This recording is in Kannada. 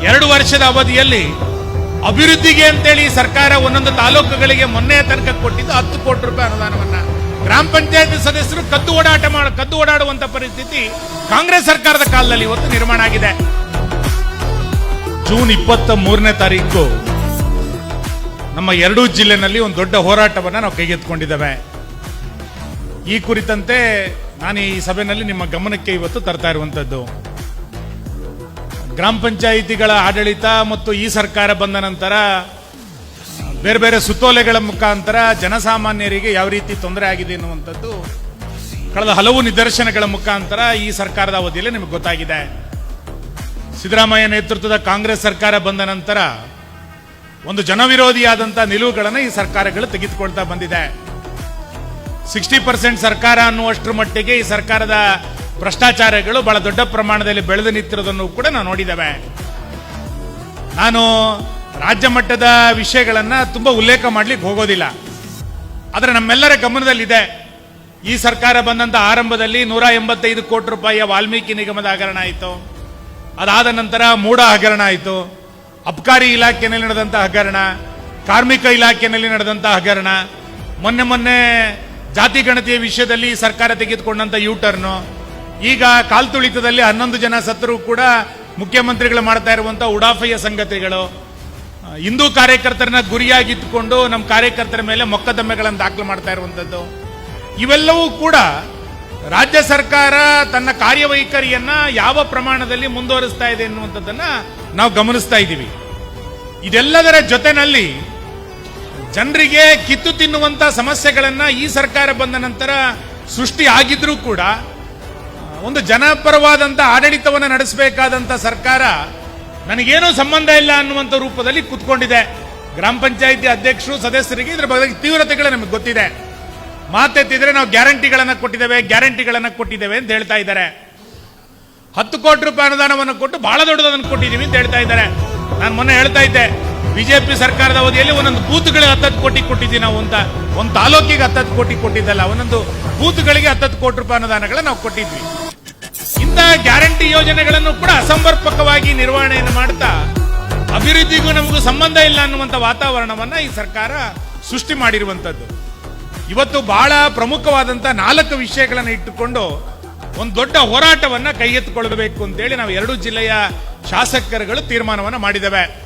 2 ವರ್ಷದ ಅವಧಿಯಲ್ಲಿ ಅಭಿವೃದ್ಧಿಗೆ ಅಂತೇಳಿ ಸರ್ಕಾರ ಒಂದೊಂದು ತಾಲೂಕುಗಳಿಗೆ ಮೊನ್ನೆ ತನಕ ಕೊಟ್ಟಿದ್ದು 10 ಕೋಟಿ ರೂಪಾಯಿ ಅನುದಾನವನ್ನ ಗ್ರಾಮ ಪಂಚಾಯತ್ ಸದಸ್ಯರು ಕದ್ದು ಓಡಾಡುವಂತ ಪರಿಸ್ಥಿತಿ ಕಾಂಗ್ರೆಸ್ ಸರ್ಕಾರದ ಕಾಲದಲ್ಲಿ ಇವತ್ತು ನಿರ್ಮಾಣ ಆಗಿದೆ. ಜೂನ್ 23ನೇ ತಾರೀಕು ನಮ್ಮ ಎರಡೂ ಜಿಲ್ಲೆನಲ್ಲಿ ಒಂದು ದೊಡ್ಡ ಹೋರಾಟವನ್ನು ನಾವು ಕೈಗೆತ್ತಿಕೊಂಡಿದ್ದೇವೆ. ಈ ಕುರಿತಂತೆ ನಾನು ಈ ಸಭೆಯಲ್ಲಿ ನಿಮ್ಮ ಗಮನಕ್ಕೆ ಇವತ್ತು ತರ್ತಾ ಇರುವಂತದ್ದು, ಗ್ರಾಮ ಪಂಚಾಯಿತಿಗಳ ಆಡಳಿತ ಮತ್ತು ಈ ಸರ್ಕಾರ ಬಂದ ನಂತರ ಬೇರೆ ಬೇರೆ ಸುತ್ತೋಲೆಗಳ ಮುಖಾಂತರ ಜನಸಾಮಾನ್ಯರಿಗೆ ಯಾವ ರೀತಿ ತೊಂದರೆ ಆಗಿದೆ ಎನ್ನುವಂಥದ್ದು ಕಳೆದ ಹಲವು ನಿದರ್ಶನಗಳ ಮುಖಾಂತರ ಈ ಸರ್ಕಾರದ ಅವಧಿಯಲ್ಲಿ ನಿಮಗೆ ಗೊತ್ತಾಗಿದೆ. ಸಿದ್ದರಾಮಯ್ಯ ನೇತೃತ್ವದ ಕಾಂಗ್ರೆಸ್ ಸರ್ಕಾರ ಬಂದ ನಂತರ ಒಂದು ಜನವಿರೋಧಿಯಾದಂತಹ ನಿಲುವುಗಳನ್ನು ಈ ಸರ್ಕಾರಗಳು ತೆಗೆದುಕೊಳ್ತಾ ಬಂದಿದೆ. 60% ಸರ್ಕಾರ ಅನ್ನುವಷ್ಟರ ಮಟ್ಟಿಗೆ ಈ ಸರ್ಕಾರದ ಭ್ರಷ್ಟಾಚಾರಗಳು ಬಹಳ ದೊಡ್ಡ ಪ್ರಮಾಣದಲ್ಲಿ ಬೆಳೆದು ನಿಂತಿರೋದನ್ನು ಕೂಡ ನಾವು ನೋಡಿದ್ದೇವೆ. ನಾನು ರಾಜ್ಯ ಮಟ್ಟದ ವಿಷಯಗಳನ್ನ ತುಂಬಾ ಉಲ್ಲೇಖ ಮಾಡ್ಲಿಕ್ಕೆ ಹೋಗೋದಿಲ್ಲ, ಆದರೆ ನಮ್ಮೆಲ್ಲರ ಗಮನದಲ್ಲಿದೆ. ಈ ಸರ್ಕಾರ ಬಂದಂತ ಆರಂಭದಲ್ಲಿ 185 ಕೋಟಿ ರೂಪಾಯಿಯ ವಾಲ್ಮೀಕಿ ನಿಗಮದ ಹಗರಣ ಆಯಿತು. ಅದಾದ ನಂತರ ಮೂಡ ಹಗರಣ ಆಯಿತು, ಅಬ್ಕಾರಿ ಇಲಾಖೆಯಲ್ಲಿ ನಡೆದಂತಹ ಹಗರಣ, ಕಾರ್ಮಿಕ ಇಲಾಖೆಯಲ್ಲಿ ನಡೆದಂತಹ ಹಗರಣ, ಮೊನ್ನೆ ಜಾತಿ ಗಣತಿಯ ವಿಷಯದಲ್ಲಿ ಸರ್ಕಾರ ತೆಗೆದುಕೊಂಡಂತ ಯೂಟರ್ನು, ಈಗ ಕಾಲ್ತುಳಿತದಲ್ಲಿ 11 ಜನ ಸತ್ತರೂ ಕೂಡ ಮುಖ್ಯಮಂತ್ರಿಗಳು ಮಾಡ್ತಾ ಇರುವಂತಹ ಉಡಾಫೆಯ ಸಂಗತಿಗಳು, ಹಿಂದೂ ಕಾರ್ಯಕರ್ತರನ್ನ ಗುರಿಯಾಗಿಟ್ಟುಕೊಂಡು ನಮ್ಮ ಕಾರ್ಯಕರ್ತರ ಮೇಲೆ ಮೊಕದ್ದಮೆಗಳನ್ನು ದಾಖಲು ಮಾಡ್ತಾ ಇರುವಂತದ್ದು, ಇವೆಲ್ಲವೂ ಕೂಡ ರಾಜ್ಯ ಸರ್ಕಾರ ತನ್ನ ಕಾರ್ಯವೈಖರಿಯನ್ನ ಯಾವ ಪ್ರಮಾಣದಲ್ಲಿ ಮುಂದುವರಿಸ್ತಾ ಇದೆ ಎನ್ನುವಂಥದ್ದನ್ನ ನಾವು ಗಮನಿಸ್ತಾ ಇದ್ದೀವಿ. ಇದೆಲ್ಲದರ ಜೊತೆನಲ್ಲಿ ಜನರಿಗೆ ಕಿತ್ತು ತಿನ್ನುವಂತ ಸಮಸ್ಯೆಗಳನ್ನ ಈ ಸರ್ಕಾರ ಬಂದ ನಂತರ ಸೃಷ್ಟಿ ಆಗಿದ್ರೂ ಕೂಡ ಒಂದು ಜನಪರವಾದಂತ ಆಡಳಿತವನ್ನು ನಡೆಸಬೇಕಾದಂತ ಸರ್ಕಾರ ನನಗೇನೂ ಸಂಬಂಧ ಇಲ್ಲ ಅನ್ನುವಂಥ ರೂಪದಲ್ಲಿ ಕೂತ್ಕೊಂಡಿದೆ. ಗ್ರಾಮ ಪಂಚಾಯಿತಿ ಅಧ್ಯಕ್ಷರು ಸದಸ್ಯರಿಗೆ ಇದರ ಬಗ್ಗೆ ತೀವ್ರತೆಗಳು ನಮಗೆ ಗೊತ್ತಿದೆ. ಮಾತೆತ್ತಿದ್ರೆ ನಾವು ಗ್ಯಾರಂಟಿಗಳನ್ನ ಕೊಟ್ಟಿದ್ದೇವೆ ಅಂತ ಹೇಳ್ತಾ ಇದ್ದಾರೆ. 10 ಕೋಟಿ ರೂಪಾಯಿ ಅನುದಾನವನ್ನು ಕೊಟ್ಟು ಬಹಳ ದೊಡ್ಡದನ್ನು ಕೊಟ್ಟಿದ್ದೀವಿ ಅಂತ ಹೇಳ್ತಾ ಇದ್ದಾರೆ. ನಾನು ಮೊನ್ನೆ ಹೇಳ್ತಾ ಇದ್ದೆ, ಬಿಜೆಪಿ ಸರ್ಕಾರದ ಅವಧಿಯಲ್ಲಿ ಒಂದೊಂದು ಬೂತ್ಗಳಿಗೆ 10 ಕೋಟಿ ಕೊಟ್ಟಿದ್ದೀವಿ ನಾವು ಅಂತ. ಒಂದು ತಾಲೂಕಿಗೆ 10 ಕೋಟಿ ಕೊಟ್ಟಿದ್ದಲ್ಲ, ಒಂದೊಂದು ಬೂತ್ಗಳಿಗೆ 10 ಕೋಟಿ ರೂಪಾಯಿ ಅನುದಾನಗಳನ್ನ ನಾವು ಕೊಟ್ಟಿದ್ವಿ. ಇಂತಹ ಗ್ಯಾರಂಟಿ ಯೋಜನೆಗಳನ್ನು ಕೂಡ ಅಸಮರ್ಪಕವಾಗಿ ನಿರ್ವಹಣೆಯನ್ನು ಮಾಡ್ತಾ ಅಭಿವೃದ್ಧಿಗೂ ನಮಗೂ ಸಂಬಂಧ ಇಲ್ಲ ಅನ್ನುವಂಥ ವಾತಾವರಣವನ್ನ ಈ ಸರ್ಕಾರ ಸೃಷ್ಟಿ ಮಾಡಿರುವಂತದ್ದು. ಇವತ್ತು ಬಹಳ ಪ್ರಮುಖವಾದಂತ 4 ವಿಷಯಗಳನ್ನು ಇಟ್ಟುಕೊಂಡು ಒಂದು ದೊಡ್ಡ ಹೋರಾಟವನ್ನ ಕೈಗೆತ್ತಿಕೊಳ್ಳಬೇಕು ಅಂತೇಳಿ ನಾವು 2 ಜಿಲ್ಲೆಯ ಶಾಸಕರುಗಳು ತೀರ್ಮಾನವನ್ನ ಮಾಡಿದ್ದೇವೆ.